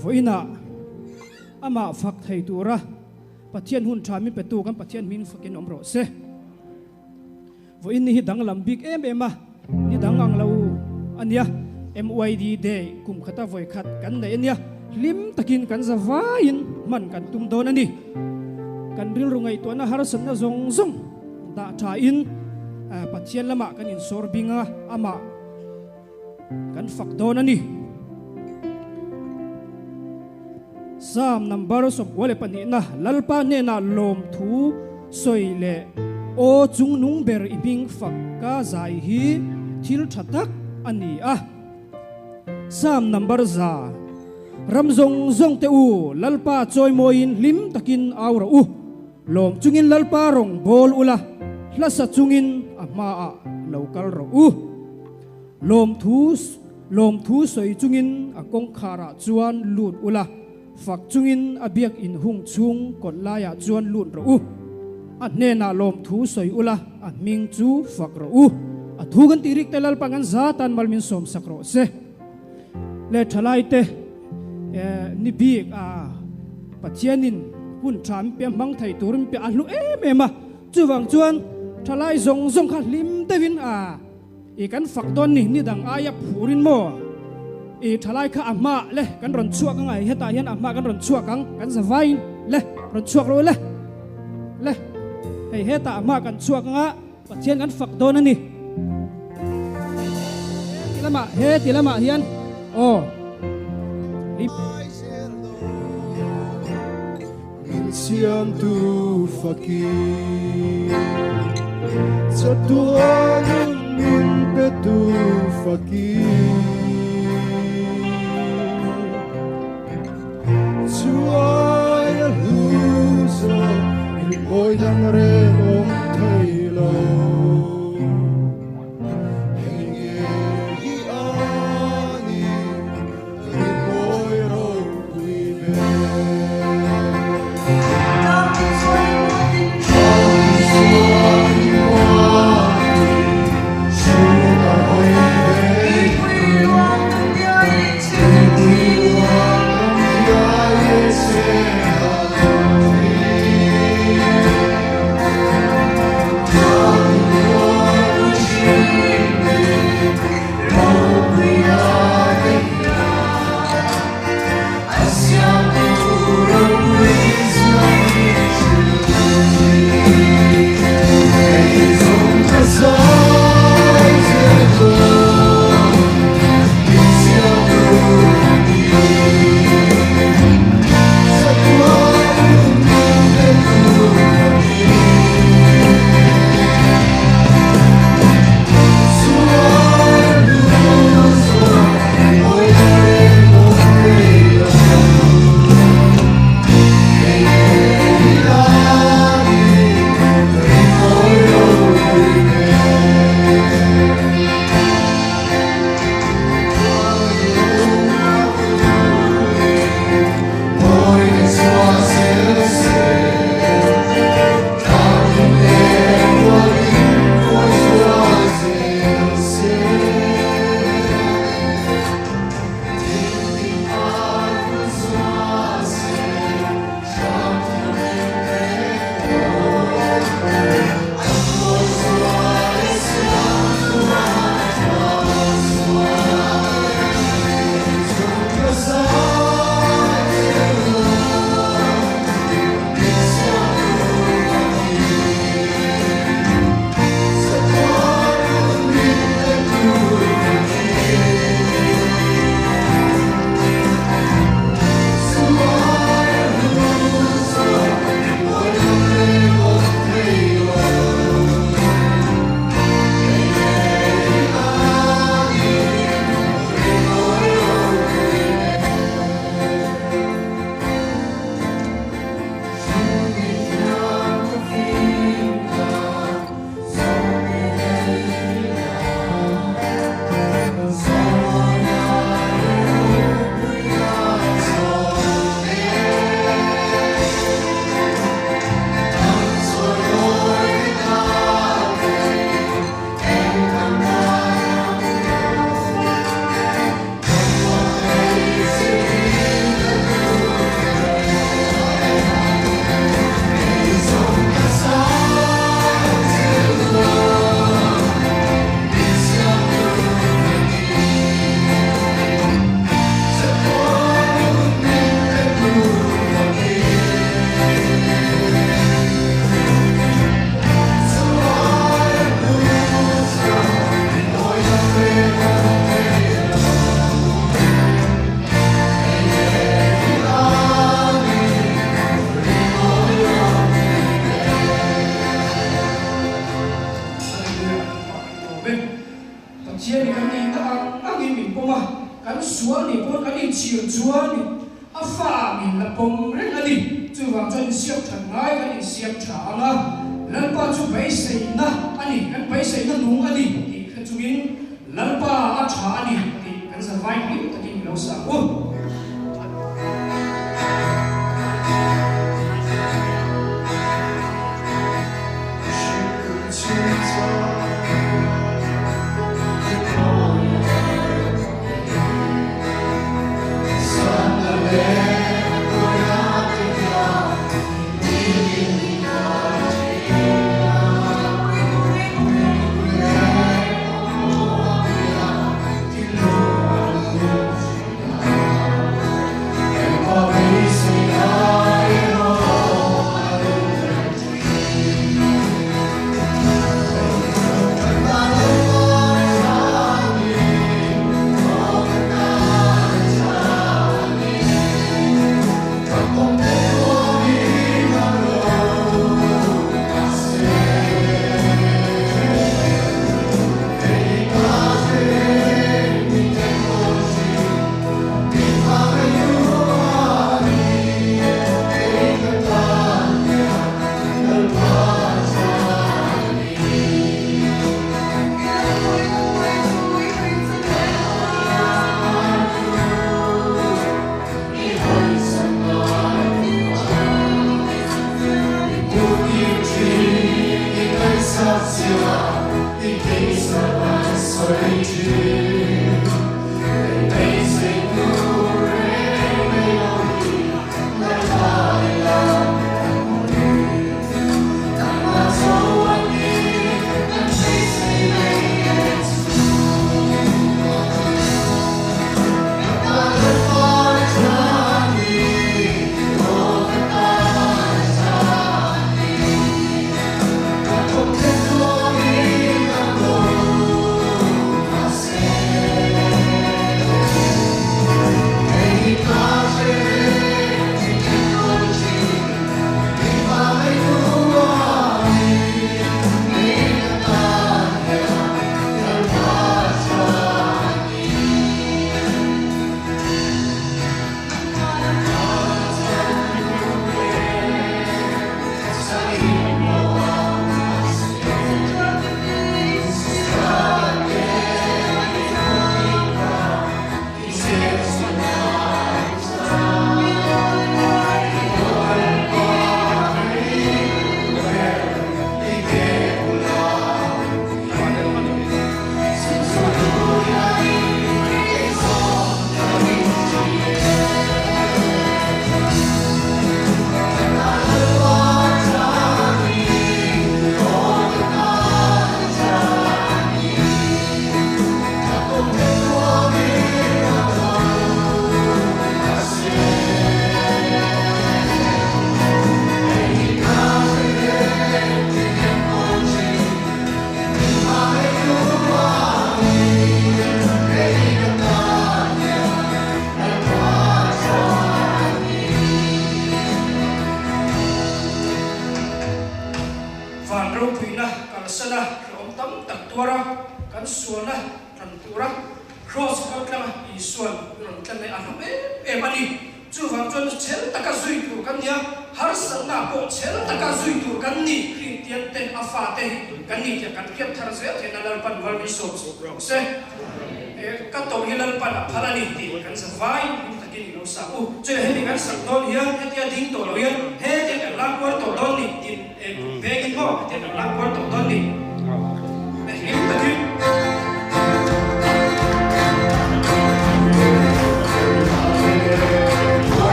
voina ama fak thei tura pathian hun thami petu kan pathian min fakin omro se voin ni dang lambik em ema ni dang ang lau ania MYD day kum khata voi khat kan nei ania lim takin kan zawain man kan tum don ani kan ril rungai to na har san na zong zong da tha in pathian lama kan in sorbinga ama kan fak don ani Psalm number som wale pani na lalpa ne na lom thu soile o chung nung ber ibing fak ka zai hi thil thatak ani Psalm number za ramzong zong te u lalpa choi moin lim takin aura lom chungin lalpa rong bol ula hlasa chungin ama local ro lom thu soi chungin akong khara chuan lut ula fak chungin abiak in hung chung kon laya chuan lut ro ne na lom thu soi ula ming chu fak ro thugan tirik telal pangan zatan malmin som sakro se le thalai te ni bik pathianin hun tham pe mang thai turum pe alu ema chuwang chuan thalai zong zong kha lim tewin i kan fak don ni dang aya phurin mo i thalai kha ama le kan ron chuak ngai heta hian ama kan ron chuak kan zawain le ron chuak ro le hei heta ama kan chuak nga pathian kan fak don ani tilama hian Siam tu fakir Satuan min betu fakir Chuai lusa il boy dang re om thailo chuan a fa min la pom reng ani chu wang chuan siam than ngai kan in siam tha anga lalpa chu bai sei na ani kan bai sei na nung ani ti kha chungin lalpa a tha ani ti kan sa vai ni takin lo sa o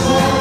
Oh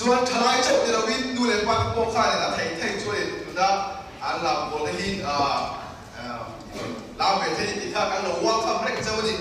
chuan thalai chau ni lawin nu le pan po kha le la thei thei chu le da an la bol hin la ve thei ti kha kan lo wa kham rek chau ni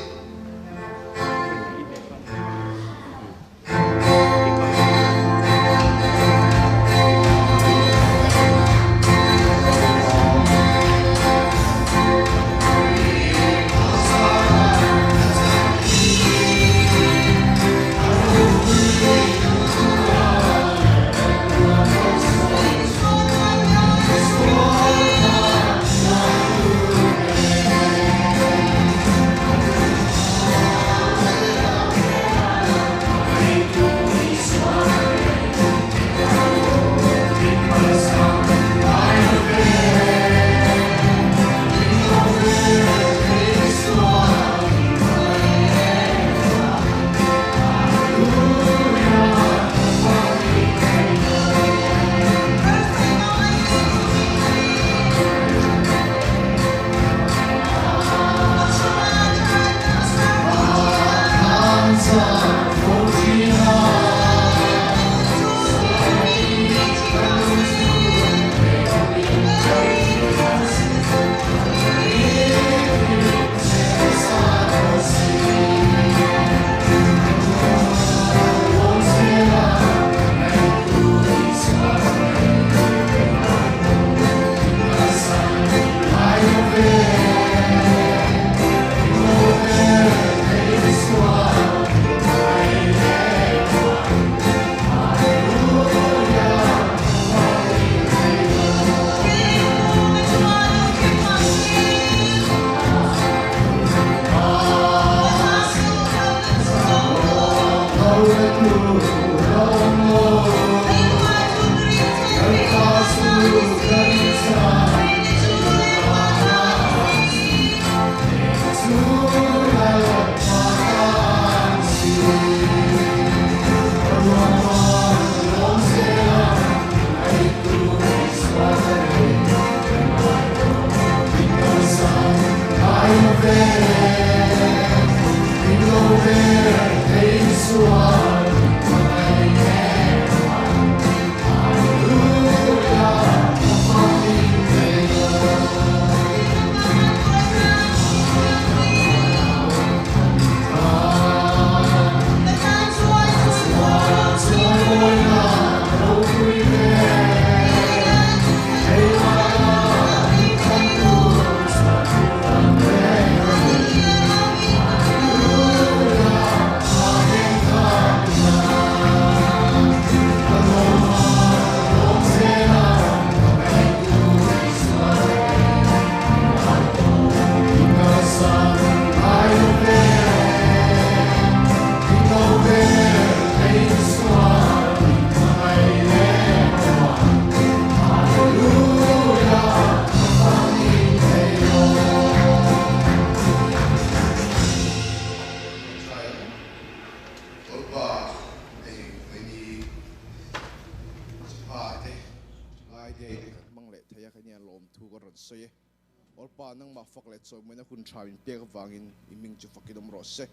kun trawin pek wangin iming chu fakidom rose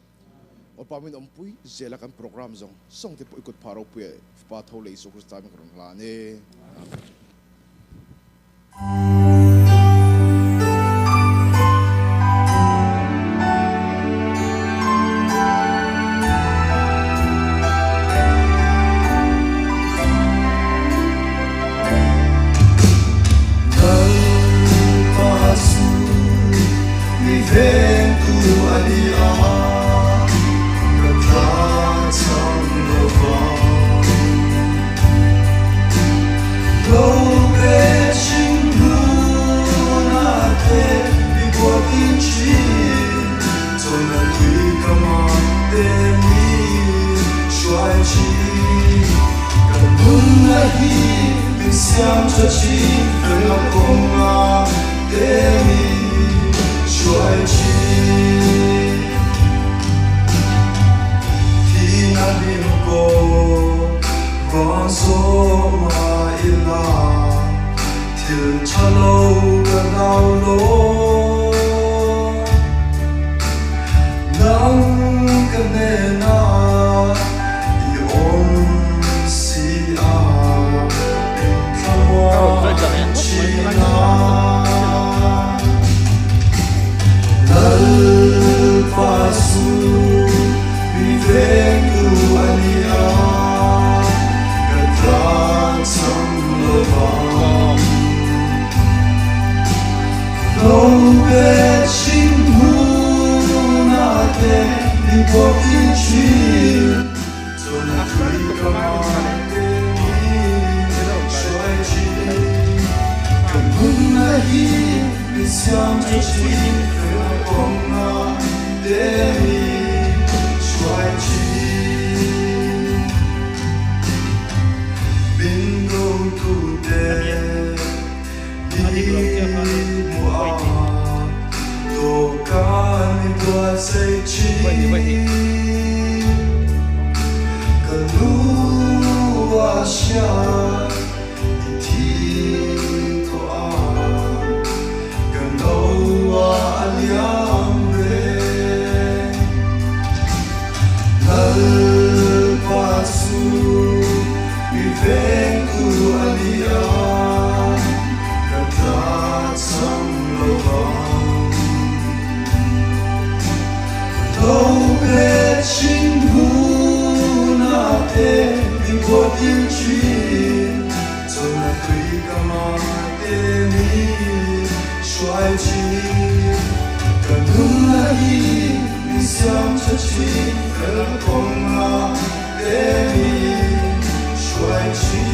or pamin ompui zela kan program zong song te ikut paro pu pa thole isu kristam kron la ne Nang kanena i om si về chính hú na te đi bộ in chi cho na thui ka ma te ni xoay chi cần hung na hi mi xiang cho chi phải con na te ni xoay chi bin đâu tu te đồ ca ni qua say chi cần lu asia thi to a cần đâu aliam re hal pasu vi veng tu alia về chính hú na te đi bộ in chi cho na tùy cả mà te ni xoay chi cần hung na hi mi xiang cho chi cần con na te ni xoay chi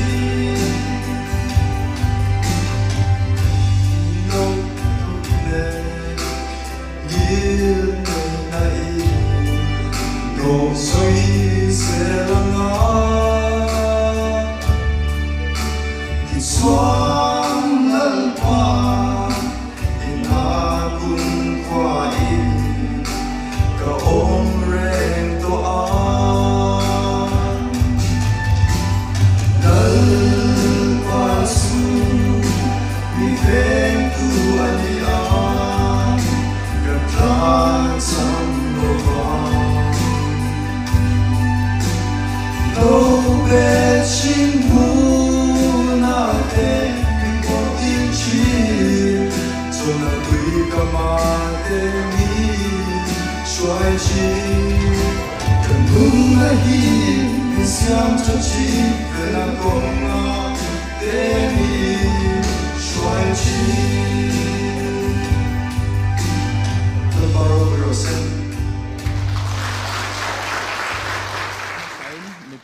nông tu ne yêu Nô suy sẽ là ngã thì xoan lần qua thì na cùng qua in cả ôm ren to an lần qua su vì ven tu anh an cả ta chẳng lo đâu về chính hú na te đi bộ in chi cho na tùy cả mà te ni xoay chi cần hung na hi mi xiang cho chi về na con na te ni xoay chi the borrow yourself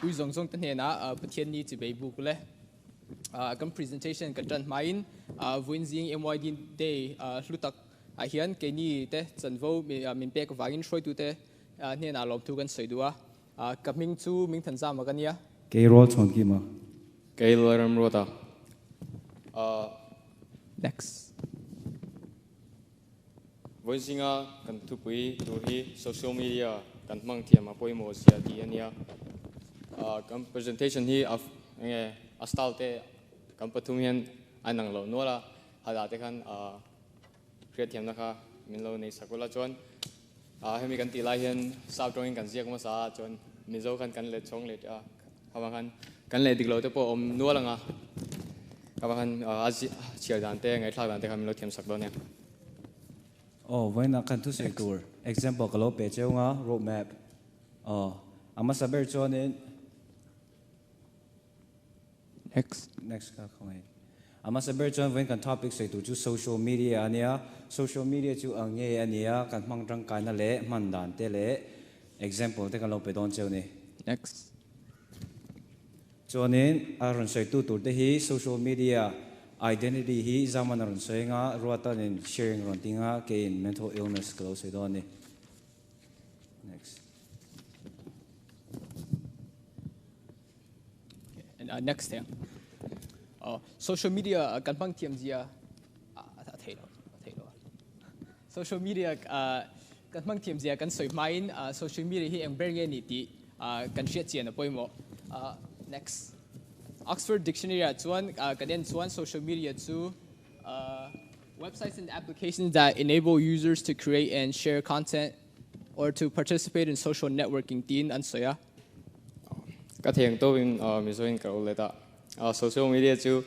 Bùi dòng dòng tên hẹn á bất thiên ni chỉ bị buộc lệ cái presentation cái trận máy vốn riêng MYD day lúc tắc hiện cái ni thế trận vô mình bé cái vài soi tu thế nên là làm thu gần sợi đua cái mình chú mình thành ra mà cái nia cái role chọn kia mà cái làm rồi ta next vốn riêng cần thu bùi tu hi social media cần mang thiam mà bùi mô xia đi anh nia cái presentation hi nghe style te cái pathumian anh năng lo nola hada te khan create thiam na kha min lo nei sakula chon hemi kan ti lai hian sao drawing kan ziak ma sa chon mizo kan le chong le hawa kan le diklo te po om nuala nga hawa khan chiar dan te ngai thla dan te khan min lo thiam sak do ne vậy là cần thu sửa tour example cái lô page nga roadmap ama saber cho nên next ka không ai ama saber cho when kan topic sửa tour chu social media ania social media chu ange ania kan mang rang kai na le man dan te le example te kan lô pe don cheu ni next cho nên aron sửa tour te hi social media identity hi zaman ron soinga ruata nin sharing ron tinga ke in mental illness close do ni next and next thing social media kan pang thiam zia thei lo social media kan pang thiam zia kan soi main social media hi engber nge ni ti kan share chen a poimo next Oxford Dictionary chuan kaden chuan social media chu websites and applications that enable users to create and share content or to participate in social networking tin an soya ka theng to in mizoin ka le ta social media chu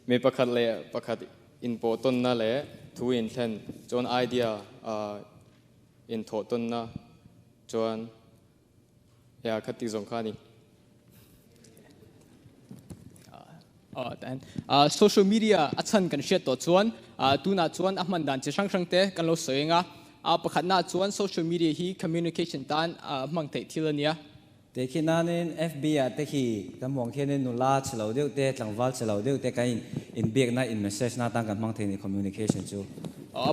me pakhat important na le thu in thlen chon idea in tho ton na chon ya khati zong khani then social media achan kan share to chuan tu na chuan ahman dan chi sang sang te kan lo soinga pakhat na chuan social media hi communication tan mang thei thilania te khi nanin FB te khi kan mong khenin nula chilo deu te tlangwal chilo deu te kain in big na in message na tang kan mang thei ni communication chu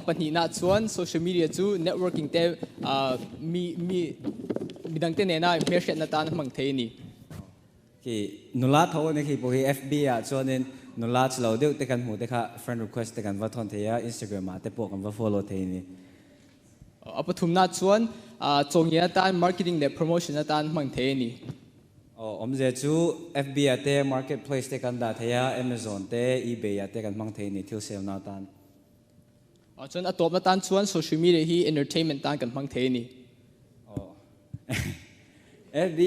pani na chuan social media chu networking te mi bidang te ne na me shet na tan mang thei ni ki nula tho ne khi po hi FB chuanin nula chilo deu te kan mu te kha friend request te kan va thon theya Instagram ma te po kan va follow thei ni apathum na chuan chongya tan marketing le promotion na tan mang thei ni omje chu FB te marketplace te kan da theya Amazon te eBay te kan mang thei ni thil sale na tan chuan atop na tan chuan social media hi entertainment tan kan mang thei ni FB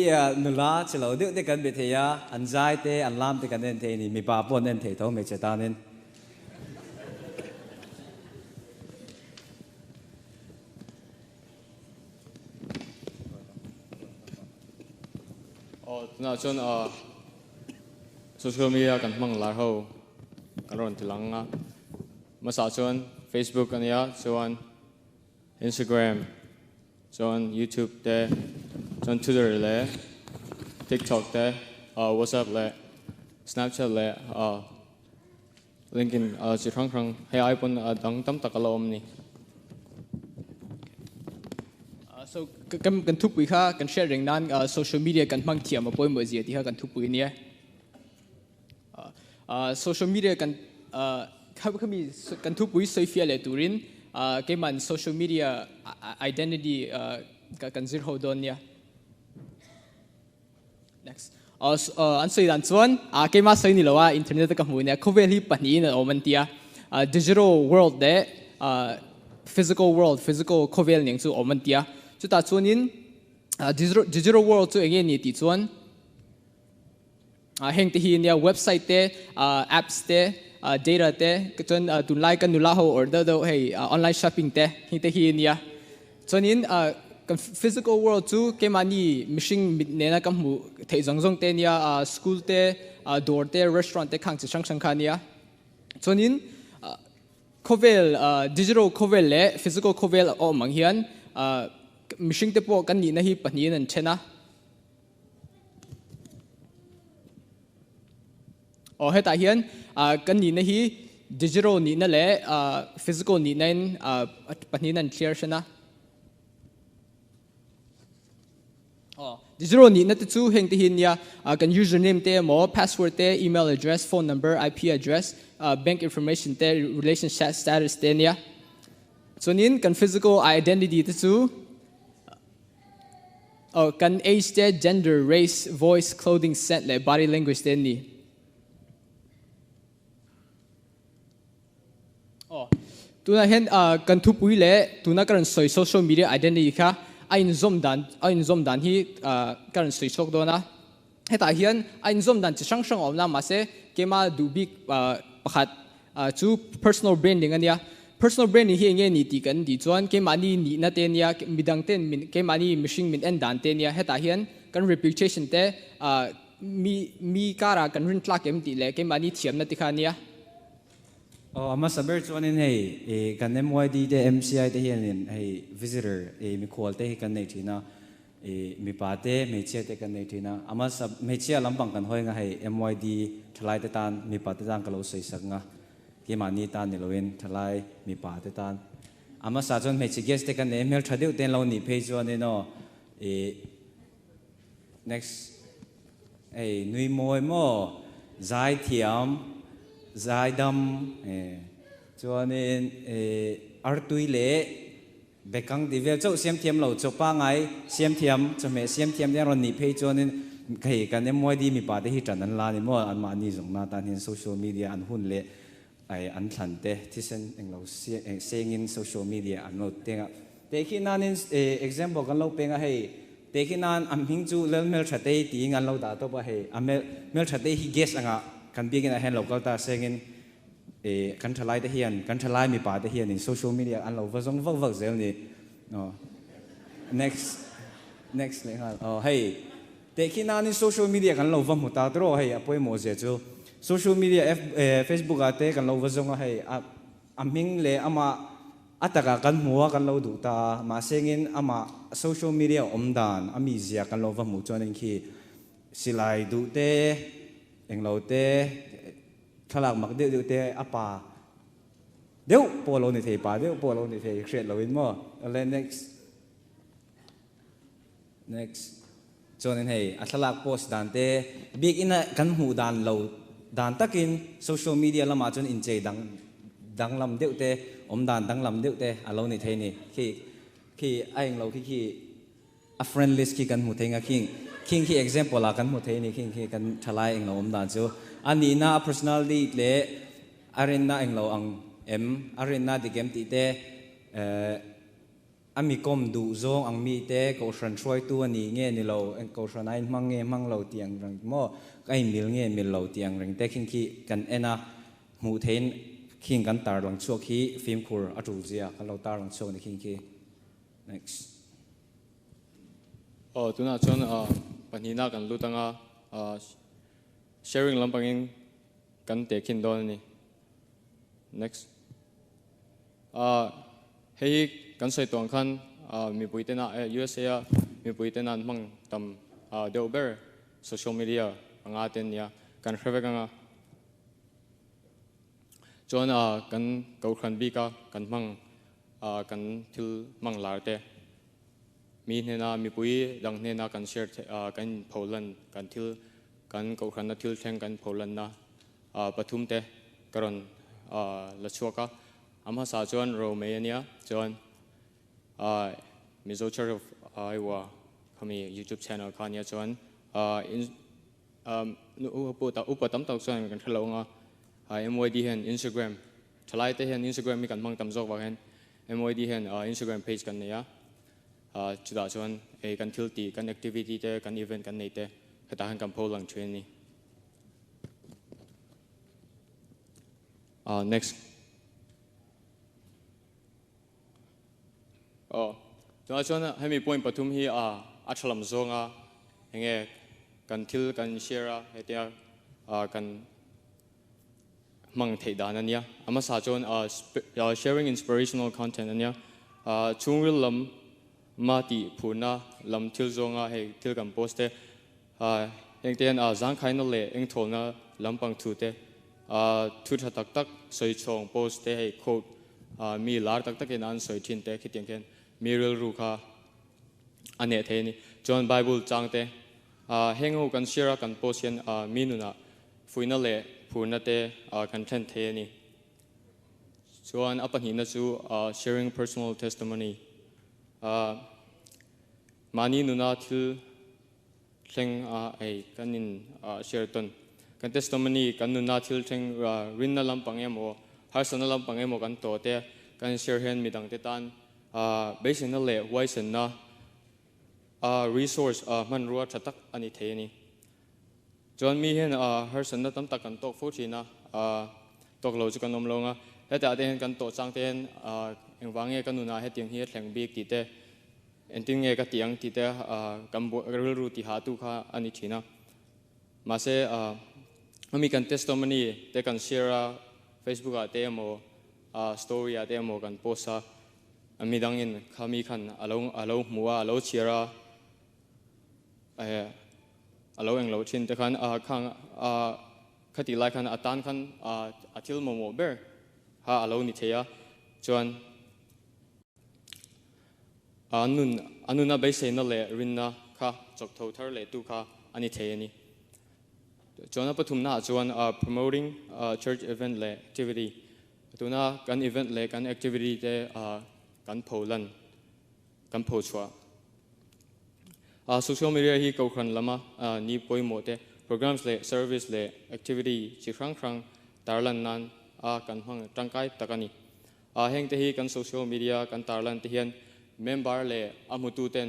nula chilo deu te kan be theya anjai te anlam te kan nen thei ni mi pa pon nen thei tho me chetanin na chuan social media kan mang lar ho kan ron tilanga masa chuan Facebook ania chuan Instagram chuan YouTube te chuan Twitter le TikTok te WhatsApp le Snapchat le LinkedIn chi rang rang hei iPhone dang tam takalom ni so kan thu pui kha kan sharing nan social media kan mang thiam apoi mo zia ti ha kan thu pui ni social media kan khami kan thu pui soi fia le turin ke man social media identity kan zir ho don nia next an sei dan chuan ke ma sei ni lawa internet ka mu ne khovel hi pani na oman tia digital world de physical world physical khovel ning chu oman tia chu ta chuanin digital world chu again ni ti chuan heng te hi nia website te apps te data te chuan tun lai kan nula ho order do hey online shopping te hi te hi nia chuanin physical world chu ke mani mishing ne na kam mu thei zongjong te nia school te door te restaurant te khang chi sang sang kha nia chuanin khovel digital khovel le physical khovel o mang hian mishing te po kan ni na hi pani nan chena heta hian kan ni na hi digital ni na le physical ni na in pani nan clear shena digital ni na te chu heng te hin ya kan username te mo password te email address phone number IP address bank information te relationship status te nia chuanin kan physical identity te chu kan age te gender race voice clothing scent le body language te ni tuna hen kan thu pui le tuna kan soi social media identity kha ain zom dan hi kan soi sok dona heta hian ain zom dan chi sang sang omna ma se kema du big pakhat chu personal branding ania personal branding hi nge ni ti kan di chuan ke mani ni na te nia midang ten min ke mani mishing min en dan te nia heta hian kan reputation te mi kara kan rin tlak em ti le ke mani thiam na ti kha nia ama saber chuanin hei kan MYD te MCI te hianin hei visitor mi khol te hi kan nei thina mi pa te me che te kan nei thina ama sab me che lampang kan hoi nga hei MYD thlai te tan mi pa te tan ka lo sei sak nga ke mani tan ni loin thlai mi pa te tan ama sa chon me che guest te kan email thadeu ten lo ni page chuanin no next nui moi mo zai thiam zai dam chuanin artui le bekang divel chau siam thiam lo chopa ngai siam thiam chome siam thiam ne ron ni phei chuanin kai kan MYD mi pa te hi tanan la ni mo an ma ni jong na tan hin social media an hun le ai an thlan te thisen englo seng in social media an lo tenga te khi nanin example kan lo penga hei te khi nan am hing chu lel mel thate ti ngan lo da to ba hei amel mel thate hi guest anga kan biegin a hen local ta sengin kan thalai te hian kan thalai mi pa te hian in social media an lo vazong vak zel ni no next le ha hey te khi na ni social media kan lo vam huta tro hey apoi mo je chu social media Facebook ate kan lo vazong hey aming le ama ataka kan muwa kan lo du ta ma sengin ama social media omdan ami zia kan lo va mu chuan khi silai du te englo te thalak mak de te apa deu polo ni thei pa deu polo ni thei khret lo in mo le next chuan hei athalak post dan te big ina kan hu dan lo dan takin social media lama chuan in chei dang lam deu te dan dang lam deu te alo ni thei ni khi aing lo khi a friend list khi kan mu thei nga king khi example la kan mu thei ni king kan thalai eng lo dan chu ani na personality le arena eng lo ang arena di game ti te ami kom du zong ang mi te ko shan troi tu ani nge ni lo en ko shan ai mang lo tiang rang mo kai mil lo tiang rang te khi kan ena mu thein king kan tar lang chuak hi film khur atu zia kan lo tar lang chuak ni khi next tuna chon panina kan lutanga sharing lampangin kan te kin don ni next hei kan soi tong khan mi puitena USA mi puitena mang tam deuber social media anga ten ya kan khravekanga chon kan kau khan bi ka kan mang kan thil mang larte mi hena mi pui dang hena kan share kan Poland kan thil kan kau khan na thil theng kan Poland na pathum te karon la chuaka ama sa chon Romania chon Mizo Church of Iowa kami YouTube channel khania chon upatam tau chon kan thalonga MYD hen Instagram thalai te hen Instagram mi kan mang tam jok wa hen MYD hen Instagram page kan ya chuda chon kan thil ti kan activity te kan event kan nei te khata han kan Poland train ni next tuna chon hemi point pathum hi athalam zonga henge kan thil kan share hetia kan mang thei dan ania ama sa chon sharing inspirational content ania chungril lam mati phuna lam thil zonga he thil kan post te engten zang khaina le eng tholna lampang thu te thu tha tak soi chong post te he quote mi lar tak en an soi thin te khitiang ken miril ru kha ane the ni John Bible chang te hengo kan share kan post yen minuna fuina le phuna te content the ni chuan apan hina chu sharing personal testimony mani nuna thil thleng ai kanin share ton kan testimony kan nuna thil thleng rinna lampang emo harsana lampang emo kan to te kan share hen midang te tan basically le waisen na resource man ruwa thatak ani theini John mi hen harsana tam tak kan tok fuchina tok lo chu kan om longa heta den kan to chang ten engwange kan nuna he ting hi thleng bik ti te enting nge ka tiang ti te kam rul ru ti ha tu kha ani thina ma se ami kan testimony te kan share Facebook a te mo story a te mo kan post a ami dangin khami khan alo muwa alo chira alo englo chin te khan khang khati lai khan atan khan atil mo ber ha alo ni theya chuan anuna base na le rinna kha chok tho thar le tu kha ani theyani chona pathum na chuan promoting church event le activity tuna kan event le kan activity te kan Poland kan Pochwa social media hi ko khan lama ni poimo te programs le service le activity chi khrang tarlan nan kan hang tangkai takani heng te hi kan social media kan tarlan te hian member le amutu ten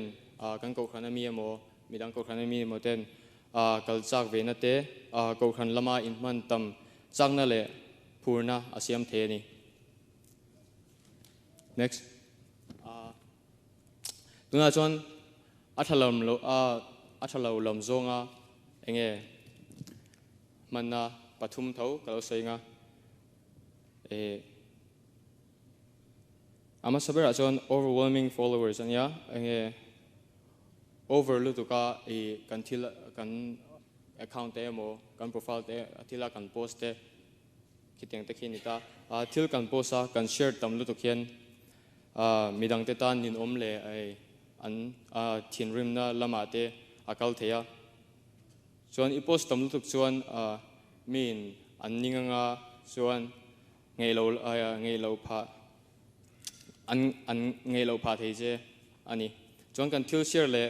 kan ko khana mi emo midang ko khana mi emo ten kalchak ve na te ko khan lama in man tam changna le purna asiam the ni next tuna chon athalau lom zonga enge manna pathum thau kalo soinga ama sabera chuan overwhelming followers ania enge overlu tuka e kan thil kan account te mo kan profile te athila kan post te kiteng te khinita thil kan posta kan share tamlu tu khian midang te tan nin omle ai an thinrim na lama te akal theya chuan I post tamlu tu chuan min an ninganga chuan ngei lo pha an ngei lo pha thei je ani chuan kan thil share le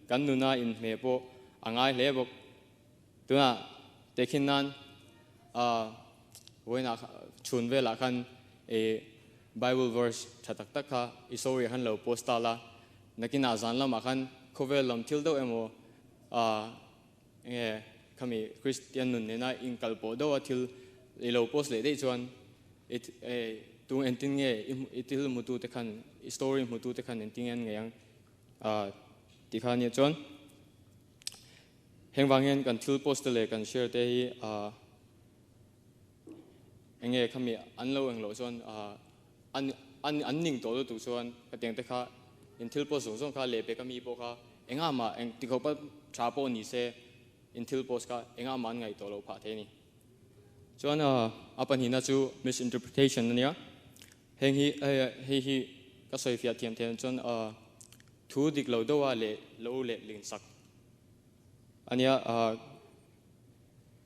kan nuna in me po angai hle bok tuna tekhin nan voina chun vela khan e Bible verse thatak takha isori han lo postala nakina zanla ma khan khovel lam thil do emo nge kami Christian nun nena in kalpo do athil lo post le dei chuan it tu entin nge itil mutu te khan story mutu te khan entin nge yang tikhani chuan hengwangen kan thil post le kan share te hi enge kami anlo englo chuan an ning to tu chuan kateng te kha in thil post zong kha le pe kami po kha enga ma eng tikhopa chapo ni se in thil post ka enga man ngai to lo pha the ni chuan apan hina chu misinterpretation ania heng hi ka soi fia thiam thiam chuan thu dik lo do wa le lo le ling sak ania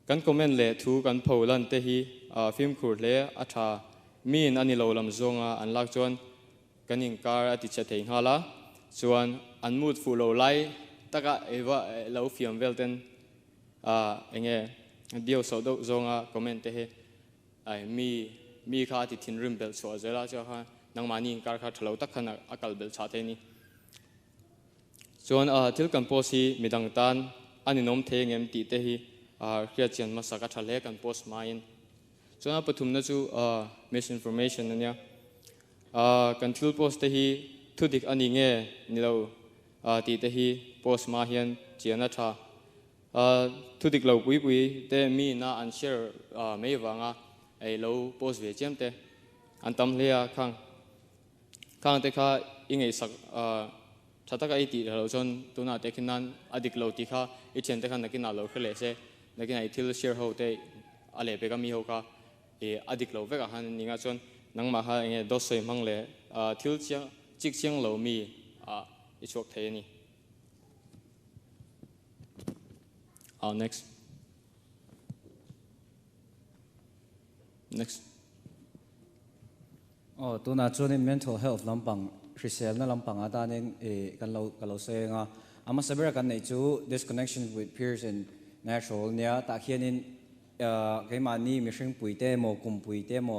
kan comment le thu kan pholan te hi film khur le atha min ani lo lam zonga an lak chuan kaning kar ati che thei hala chuan an mut fu lo lai taka ewa lo fiam velten enge dio so do zonga comment te he ai mi kha ti thin rim bel so zela cha kha nang mani kar kha thalo tak khana akal bel cha te ni chuan thil kan post hi midang tan ani nom the ngem ti te hi Christian ma saka thale kan post main chuan pathum na chu misinformation ania kan thil post te hi thudik ani nge nilo ti te hi post ma hian chiana tha thudik lo pui te mi na an share mei wanga ai lo post ve chem te an tam hlea khang te kha ingei sak thataka iti lo chon tuna te khinan adik lo ti kha I chen te khan nakina lo khele se nakina I thil share ho te ale pe ka mi ho ka e adik lo ve ka han ninga chon nangma ha nge dosoi mangle thil chiang chik chiang lo mi I chok the ni next tuna chuan mental health lampang Chrisel na lampang atanin kan lo se nga ama sabera kan nei chu disconnection with peers and natural nia ta khianin keimani mishing puite mo kum puite mo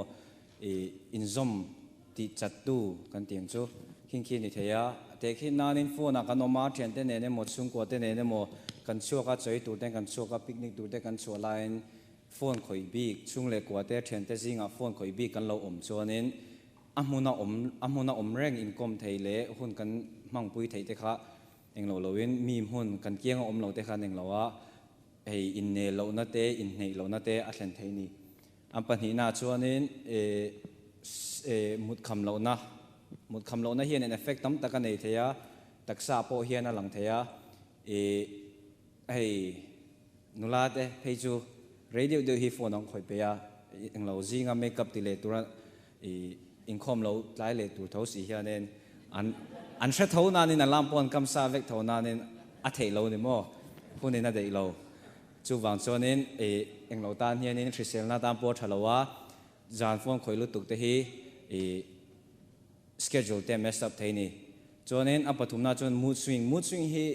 inzom ti chatu kan tiang chu khin ni theya te khin nanin phone kan oma thian te ne mo chung ko te ne mo kan chuaka choi tur te kan chuaka picnic tur te kan chua line phone khoi bi chung le kwa te thian te zinga phone khoi bi kan lo om chuanin amuna om reng income theile hun kan mangpui thei te kha englo loin mi hun kan kiang om lo te kha neng lowa ei in ne lo na te in nei lo na te a thlen thei ni ampan hi na chuanin mut kham lo na hian an effect tam taka nei theya taksa po hian a lang theya ei nula te hei chu radio de hi phone ang khoi pe ya englo zinga makeup ti le tura income lo lai le tur tho si hianen an sha tho na ni na lampon kam sa vek tho na nen a thei lo ni mo hunin na dei lo chu wang chonin englo tan hianin Chrisel na tam po thalowa jan phone khoi lu tuk te hi schedule te mess up thei ni chonin apathum na chon mood swing hi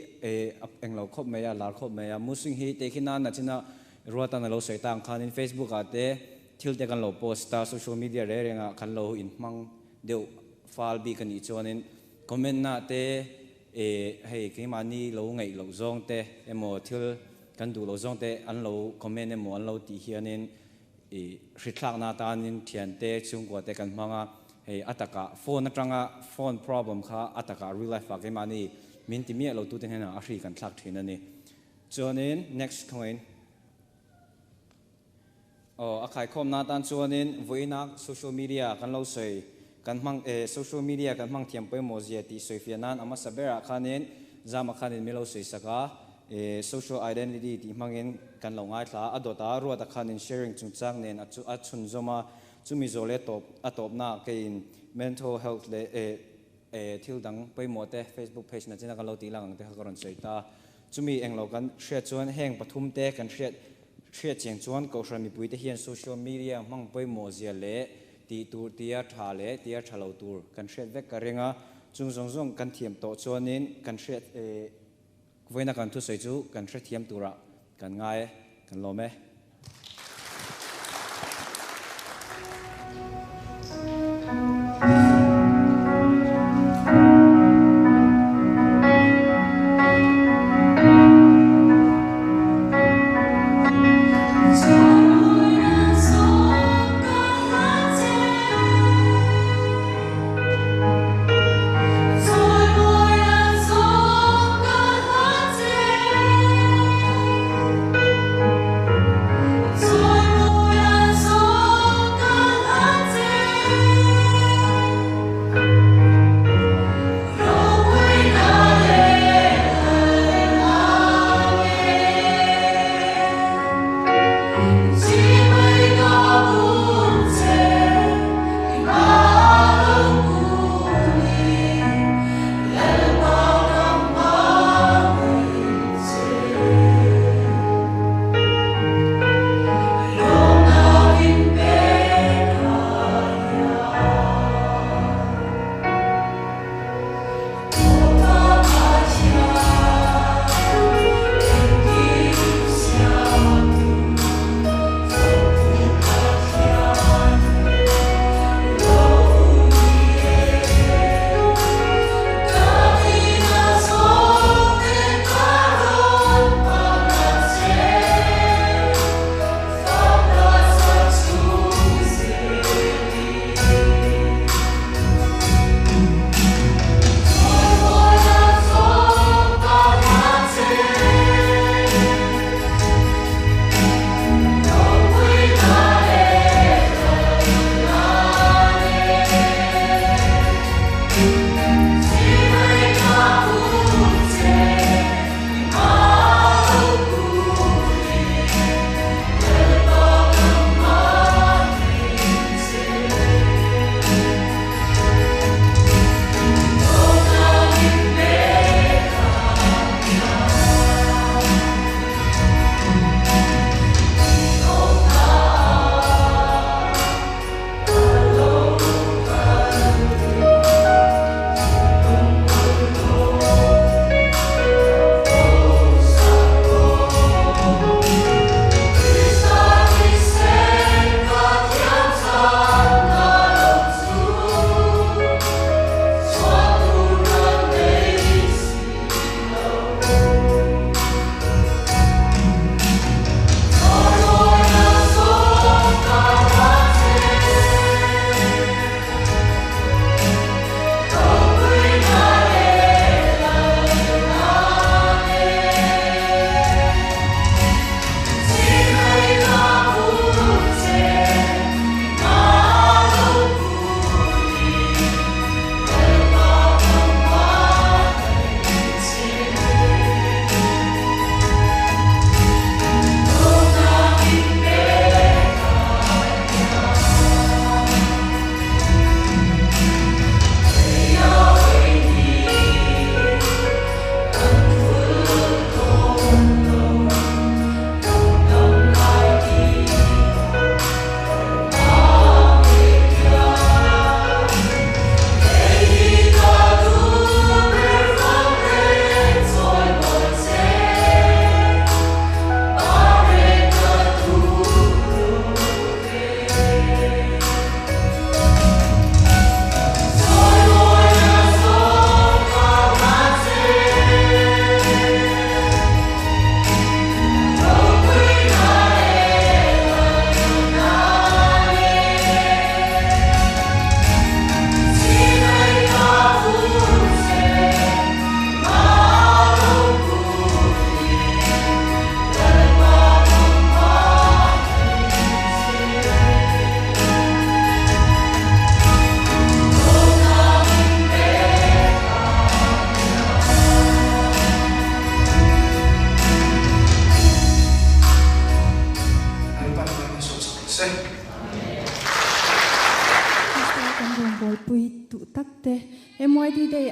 englo khop me ya lar khop me ya mood swing hi te khina na china ruata na lo seitang khanin Facebook ate thil te kan lo post ta social media re renga kan lo in mang deu fal bi kan I chonin comment na te hei ke mani lo ngai lo zong te emo thil kan du lo zong te an lo comment emo an lo ti hianin hritlak na tanin thian te chung ko te kan manga hei ataka phone atanga phone problem kha ataka real life ke mani min ti mi lo tu te hena a hri kan thlak thin ani chonin next coin akai khom na tan chuanin voinak social media kan lo sei กันมั่งsocial media กันมั่งเทียมไปโมเสียตีสวยเฟียนันอามาสับเบระคันเองจามาคันเองไม่รู้สึกสักsocial identity ที่มั่งเองกันลงง่ายละอดตารัวตะคันเอง sharing จุดจังเนนอัดชุนจมาจุมีโซเลตบอัตบหน้าเกิน mental health เลยทิลดังไปหมดแต่ Facebook page นั่นจะนักเราตีหลังแต่เขากำลังใช้ตาจุมีเองเรากันเชื่อชวนแห่งปฐุมเตะกันเชื่อเจียงชวนก็ชวนมีปุยเตะเฮียน social media มั่งไปหมดเสียเละตีตูตีอาทาเละตีอาทาเราตูกันเชื่อเวกกระเริงจุงจงกันเทียมโตชวนนี้กันเชื่อเว้นกันทุกสิ่งจูกันเชื่อเทียมตัวละกันง่ายกันลมไหมSo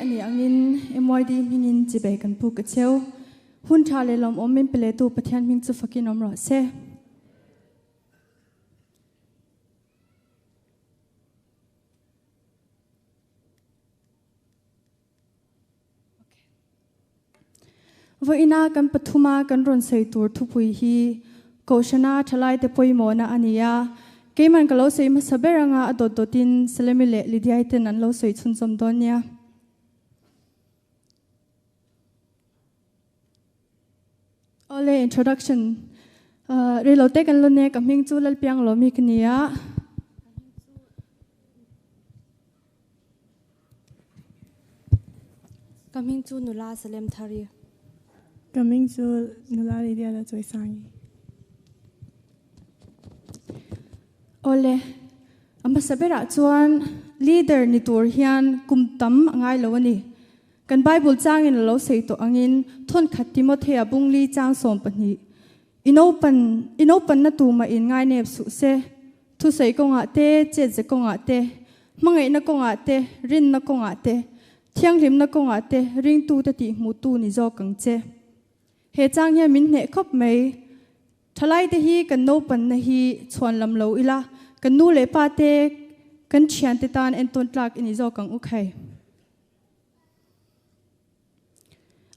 ani angin MYD mingin chibe kan pu ka cheu hun tha le lom om min pele tu pathian ming chu fakin om ro se vo ina kan pathuma kan ron sei tur thupui hi koshana thalai te poimo na ania keman kalo sei ma saberanga adot dotin selemile lidiai ten an lo sei chun chom donia ole introduction relote kan lo ne kaming chu lal piang lo mi knia kaming chu nula salem thari kaming chu nula lidia la choi sangi ole ama sabera chuan leader ni tur hian kumtam angai lawani kan bible changin lo sei to angin thon khat timothea bungli chang som pani inopan na tu ma in ngai nep su se thu sei ko nga te che je ko nga te mangai na ko nga te rin na ko nga te thiang lim na ko nga te ring tu ta ti mu tu ni zo kang che he chang he min ne khop mai thalai te hi kan no pan na hi chhuan lam lo ila kan nu le pa te kan thian te tan en ton tlak ini zo kang u khai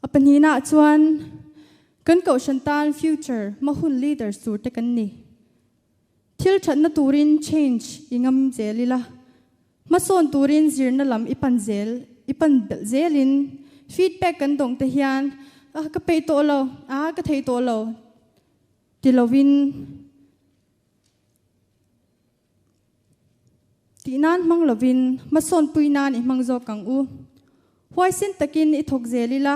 apanina chuan kan ko shantan future mahun leaders tur te kan ni thil that na turin change ingam zelila mason turin zirna lam ipan zelin feedback kan dong te hian ka pe to lo ka thei to lo tilovin tinan mang lovin mason puinan i mang zo kang u huai sin takin i thok zelila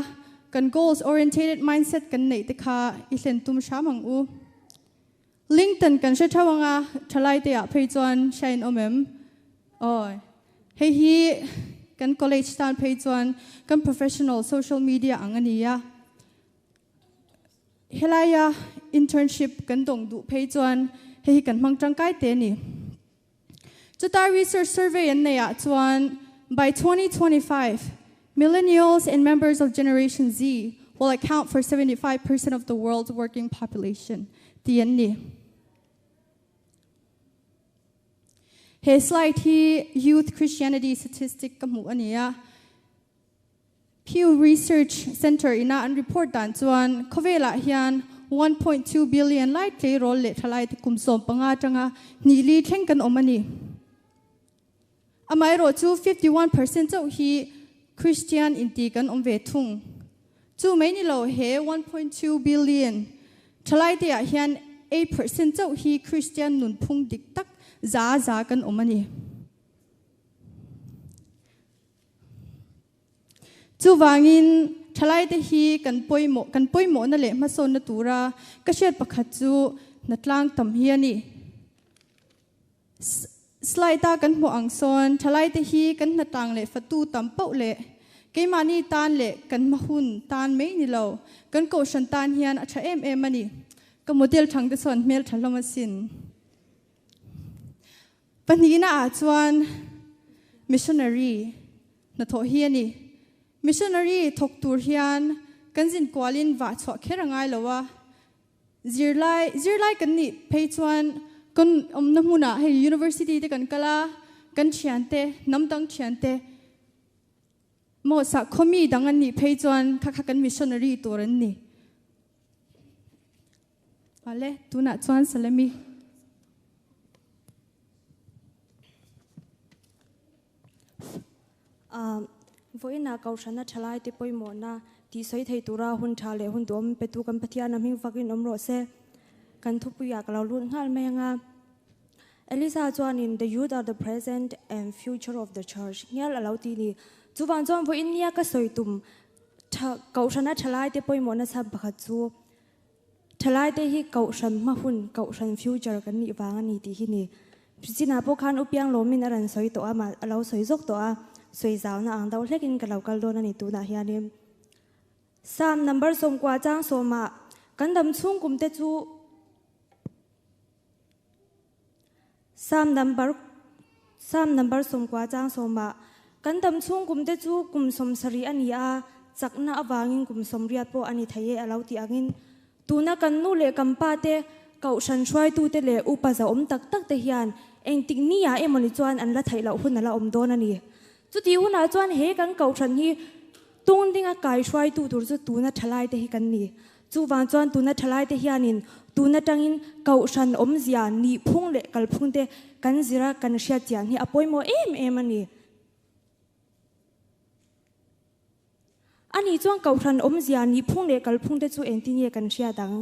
kan goals oriented mindset kan nei te kha i hlen tum sha mang u LinkedIn kan she thawanga thalai te a phei chuan shine omem oi hei hi kan college tan phei chuan kan professional social media angania helaya internship kan dong du phei chuan hei kan mang tangkai te ni chuta research survey an nei a chuan by 2025 millennials and members of Generation Z will account for 75% of the world's working population. Tianni. He slide he youth Christianity statistic kamu ania. Pew Research Center ina an report dan chuan kovela hian 1.2 billion likely role le thalai te kumsom panga tanga ni li thleng kan omani. Amai ro chu 51% cho hi Christian inti kan omve thung chu mai ni lo he 1.2 billion thalai te a hian 8% cho hi Christian nun phung dik tak za kan omani chu wangin thalai te hi kan poimo na le ma son na tura ka shet pakhat chu natlang tam hiani slide ta kan mo ang son thalai te hi kan natang le fatu tam pau le keimani tan le kan mahun tan mai ni lo kan ko shan tan hian acha em ani ka model thang te son mel thaloma sin panina a chuan missionary na tho hiani missionary thok tur hian kan jin kwalin wa chho kherangai lowa zirlai kan ni phei chuan kan omna huna he university te kan kala kan thiante namtang thiante mo sa khomi dangan ni phei chuan kha kan missionary toran ni ale tuna chuan salami voina kaushana thalai te poimo na ti soi thei tura hun thale hun dom petu kan pathia na ming fakin omro se kan thupuya kala lun ngal menga Elisa chuan in the youth are the present and future of the church ngal alauti ni chuwan chom vo innia ka soitum kaushana thalai te poimo na sa bakha chu thalai te hi kaushan mahun kaushan future kan ni wanga ni ti hi ni prisina po khan upiang lomin aran soi to ama alau soi jok to a soi zaw na ang daw hlekin kalau kal do na ni tu na hianim sam number som kwa chang soma kan dam chung kum te chu sam number som kwa chang soma kan dam chung kum te chu kum som sari ania chakna awangin kum som riat po ani thaye alo ti angin tuna kan nu le kampa te kau san shwai tu te le upa za om tak tak te hian eng tik ni ya emoni chuan an la thailo hun ala om don ani chu ti huna chuan he kan kau than hi tung dinga kai shwai tu tur chu tuna thalai te hi kan ni chu wang chuan tuna thalai te hianin tuna tangin kau san om zia ni phung le kal phung te kan zira kan hria chian hi apoimo em ani ani chuan kau than om zia ni phung le kal phung te chu eng tin ye kan hria dang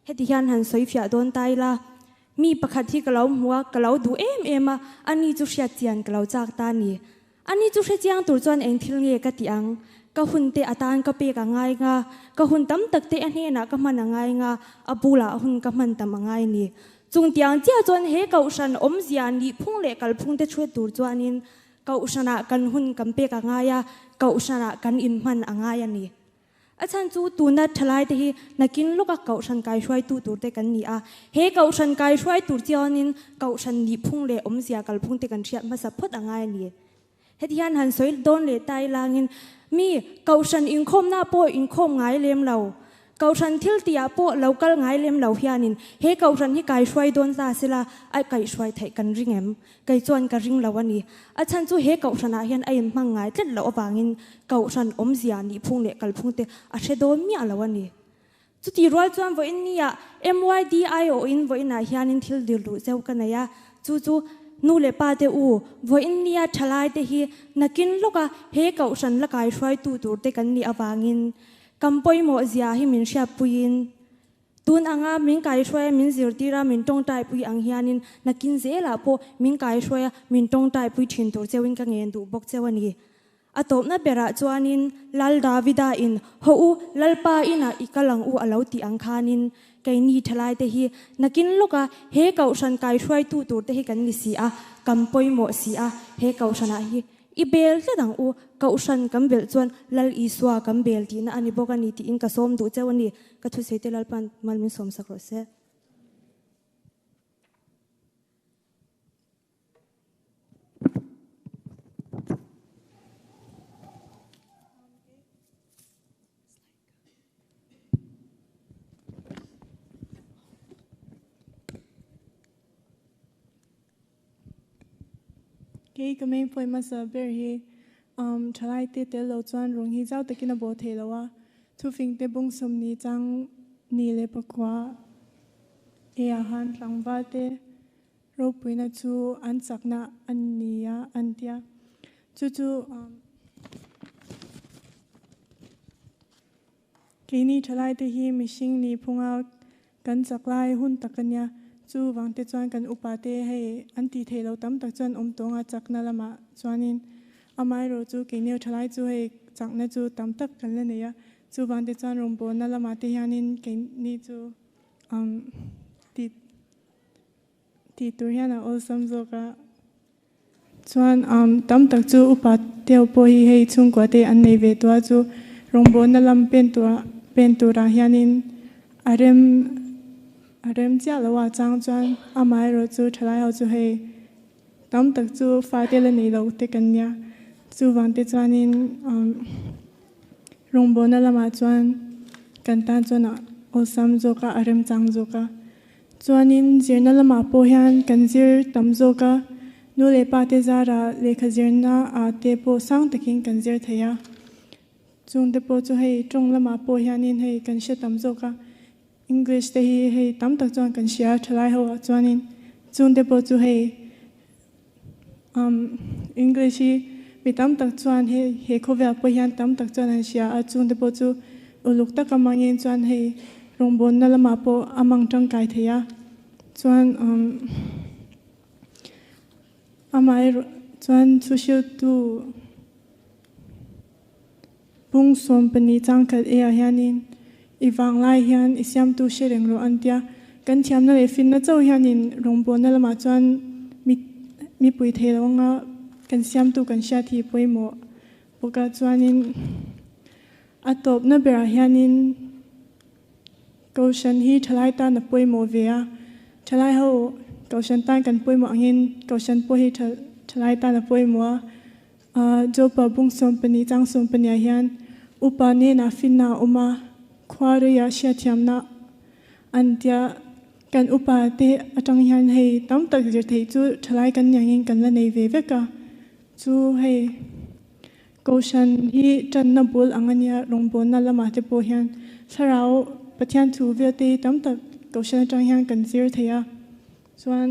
heti hian han soi fia don tai la mi pakhat hi kalau muwa kalau du ema ani chu hria chian kalau chak ta ni ani chu hria chiang tur chuan eng thil nge ka ti ang ka hun te atan ka pe ka ngai nga ka hun tam tak te ane na ka man ngai nga abula hun ka man tam ngai ni chung tiang chia chuan he kau san om zia ni phung le kal phung te thwe tur chuanin kau sana kan hun kam pe ka ngaya kau sana kan in man angai ani achan chu tuna thalai te hi nakin loka kau san kai shwai tu tur te kan ni a he kau san kai shwai tur chianin kau san ni phung le om zia kal phung te kan thia ma sa phot angai ni hetian han soi don le tai langin mi kau san in khom na po in khom ngai lem lo kau san thil tia po local ngai lem lo hianin he kau san hi kai shwai don za sila ai kai shwai thai kan ringem kai chuan ka ring lo ani achan chu he kau sana hian ai mang ngai tlet lo awangin kau san om zia ni phung le kal phung te a shedo mi alo ani chu ti rol chuan vo in nia MYDIO in vo ina hianin thil dil lu zeu kanaya chu nu le pa te u vo in nia thalai te hi nakin loka he kau san la kai shwai tu tur te kan ni awangin kampoi mo zia hi min sha puin tun anga min kai shwai min zirtira min tong tai pui ang hianin nakin zela po min kai shwai min tong tai pui thin tur chewin ka ngen du bok chewani atop na bera chuanin lal davida in ho u lalpa ina ikalang u alo ti ang khanin kai ni thalai te hi nakin loka he kau san kai shwai tu tur te hi kan ni si a kampoi mo si a he kau sana hi ibel te dang u kau san kambel chuan lal iswa kambel ti na ani bokani ti in ka som du chawani ka thu se te lal pan malmin som sakro se cái mình phải mà sợ bé hi thalai te te lo chuan rong hi zau takin a bo the lo wa thu phing te bung som ni chang ni le pakwa e a han tlang ba te ro puina chu an chakna an nia an tia chu cái ni thalai te hi mishing ni phunga kan chaklai hun takanya chu wangte chuan kan upate hei anti thelo tam tak chuan tonga chakna lama chuanin amai ro chu kineu thalai chu hei chakna chu tam tak kan le neya chu wangte chuan rombo na lama te hianin ken ni chu ti tur hiana ol samzo ka chuan tam tak chu upate po hi hei chung kwa te an nei ve to chu rombo na lam pen tura hianin arem chia lo wa chang chuan amai ro chu thalai ho chu hei tam tak chu fa te le nei lo te kan nia chu wang te chuanin rongbo na lama chuan kan tan chuan ol sam zo ka arem chang zo ka chuanin zirna lama po hian kan zir tam zo ka nu le pa te zara le kha zirna a te po sang takin kan zir thaya chung te po chu hei tong lama po hianin hei kan she tam zo ka English te hi hei tam tak chuan kan share thalai ho chuanin chung te po chu hei English hi mi tam tak chuan he khovya po hian tam tak chuan an share a chung te po chu uluk tak amangin chuan hei rongbon na lama po amang tang kai theya chuan amai chuan chu shiu tu bung som pani changkhat e a hianin iwang lai hian isiam tu shereng ro antia kan thiam na le fin na chau hianin rongbo na lama chuan mi pui thelonga kan siam tu kan sha thi poimo poka chuanin atop na bera hianin kaushan hi thalai ta na poimo vea thalai ho kaushan tan kan poimo angin kaushan po hi thalai ta na poimo jo pa bung som pani chang som pani hian upa ne na finna uma khwaru ya sha thiamna antia kan upa te atang hian hei tam tak jer thei chu thalai kan nyangin kan la nei ve veka chu hei koshan hi tan na bul angania rongbon na lama te po hian sarau pathian thu ve te tam tak koshan atang hian kan zir theya chuan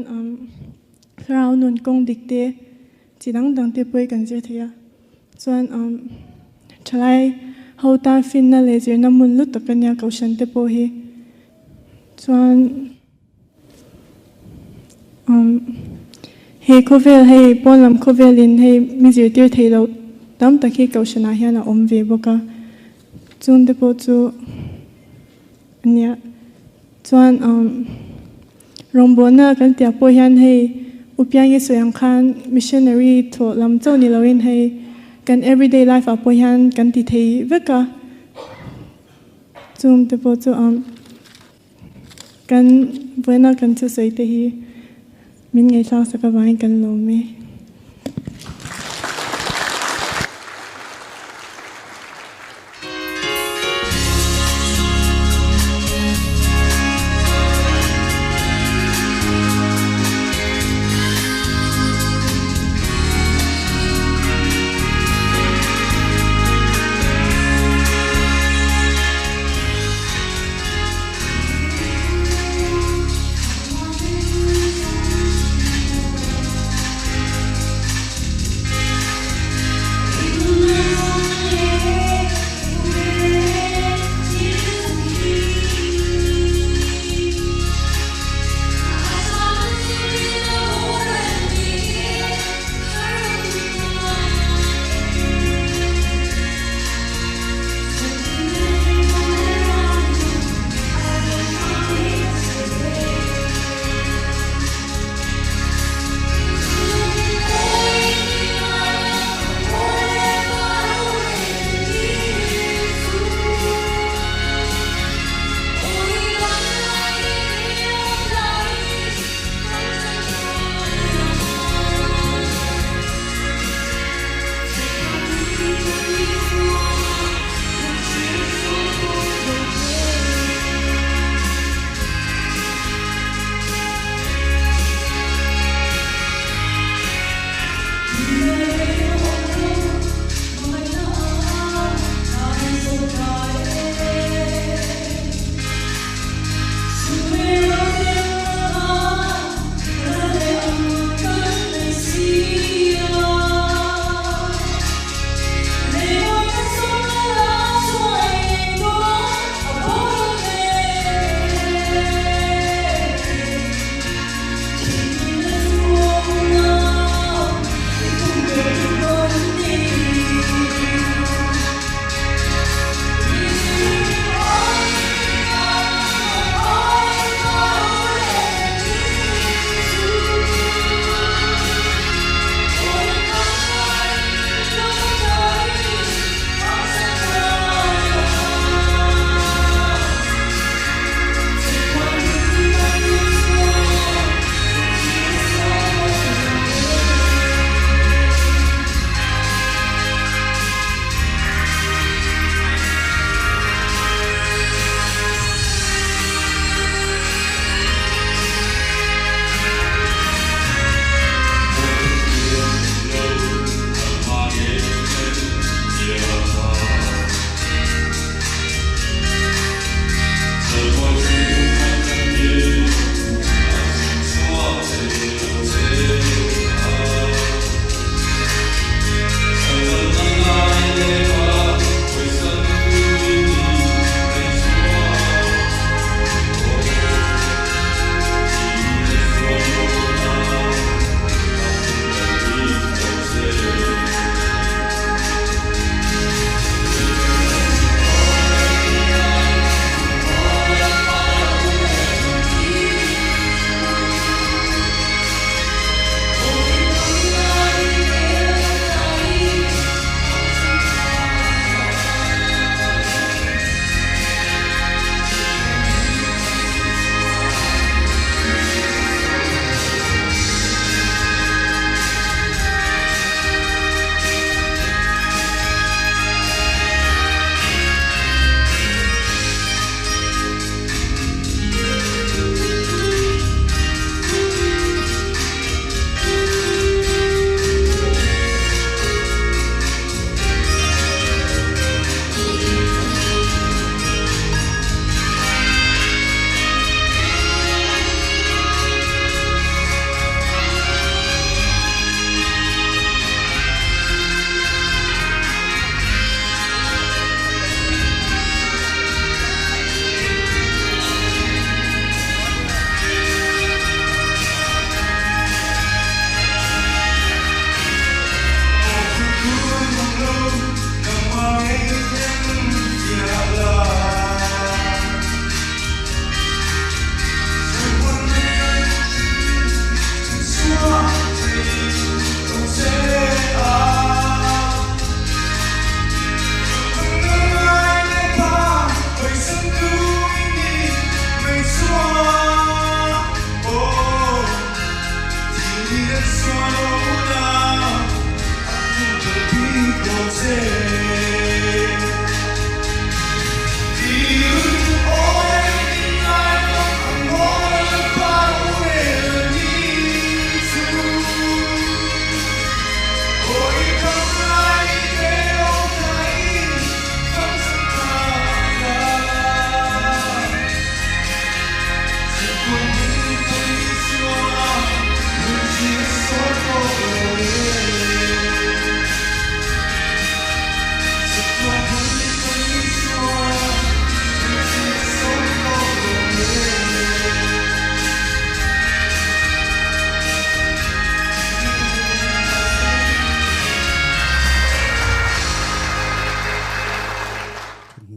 sarau nun kong dikte chidang dang te poi kan zir theya chuan thalai hota fin na le zir na mun lut takania koshan te po hi chuan hei khovel hei ponlam khovelin hei mizir tir theilo tam takhi kaushana hian a om ve boka chun te po chu ania chuan rongbona kan tia po hian hei upyange soyang khan missionary tho lam chawni loin hei kan everyday life a po hian kan ti thei veka chum te po chu kan voina kan chu sei te hi min ngai sang saka vain kan lo me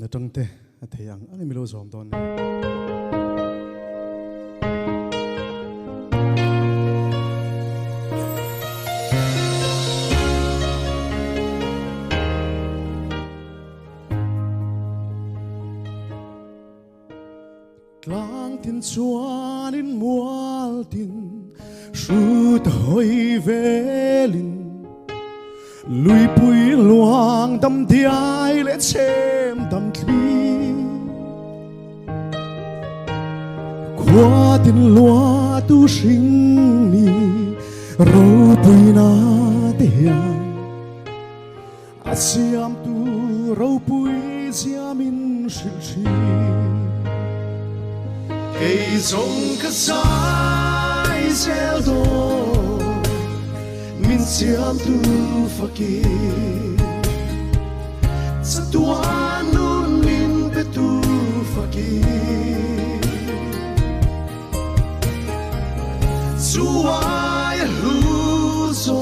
na tang te a theyang ani milo zom don Klang tin chuan in mual tin shu hoi velin lui pui luang dam diai le chem dam thli qua tin loa tu sing ni ro pui na te asiam tu ro pui siamin shil shi cây giống cái sai gieo đô min siam tu fakir satuan nun min betu fakir suai huzo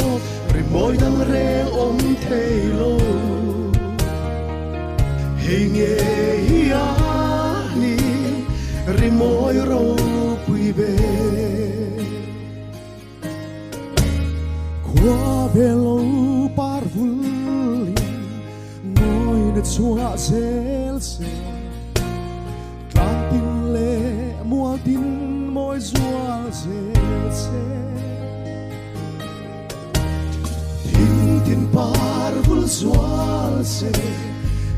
rimoy dang re om thelo hinge ya ni rimoy ro pui be qua belo parvul moi na chua zel se tlang tin le mual tin moi zual zel se tin parvul zual se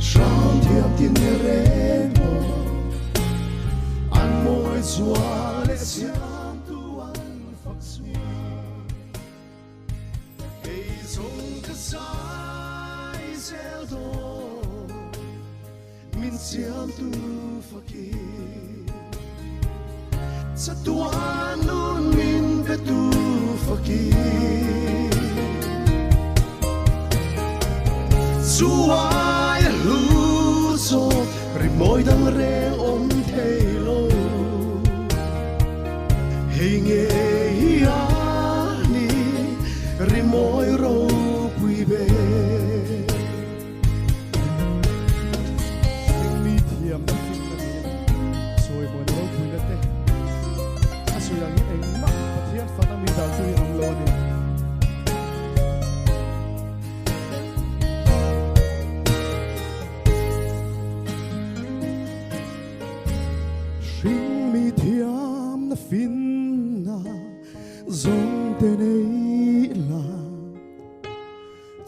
sham thiam tin re moi zual e siam tu an phak sui cây giống cái sai gieo đô min siam tu fakir satuan nun min betu fakir suai huzo rimoy dang re om thelo hinge ya ni rimoy ro pui be mi thiam na fin na ni soi mo ro pui na te asu yang eng ma pathian fa na mi dal tu ang lo ni sing mi thiam na fin na zong te nei la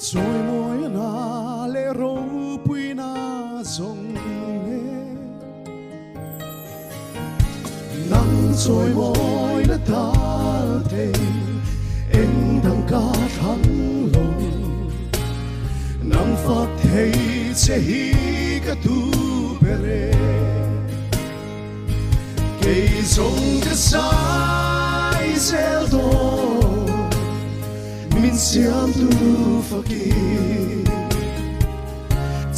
choi moi na le ro pui na zong ne nang choi moi na tal te eng dang ka thang lo nang phak thei che hi ka tu bere cây giống cái sai gieo đô min siam tu fakir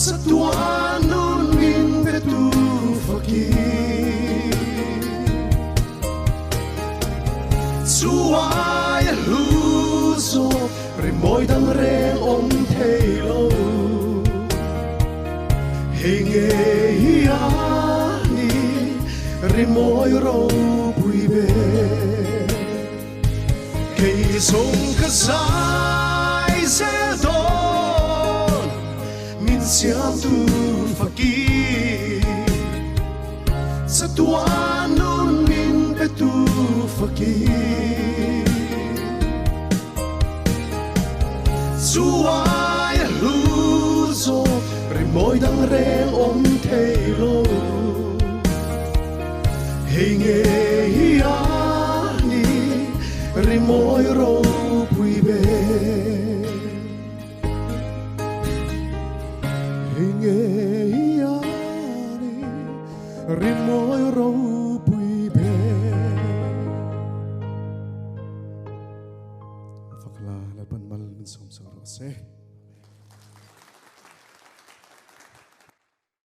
satuan nun min betu fakir suai huzo rimoy dang re om thelo hinge ya rimoy ro pui be cây giống cái sai gieo đô min siam tu fakir satuan nun min betu fakir suai huzo rimoy dang re om thelo hinge ya ni rimoy ro pui be hinge ya ni rimoy ro pui be fakla la pan mal min som sa ro se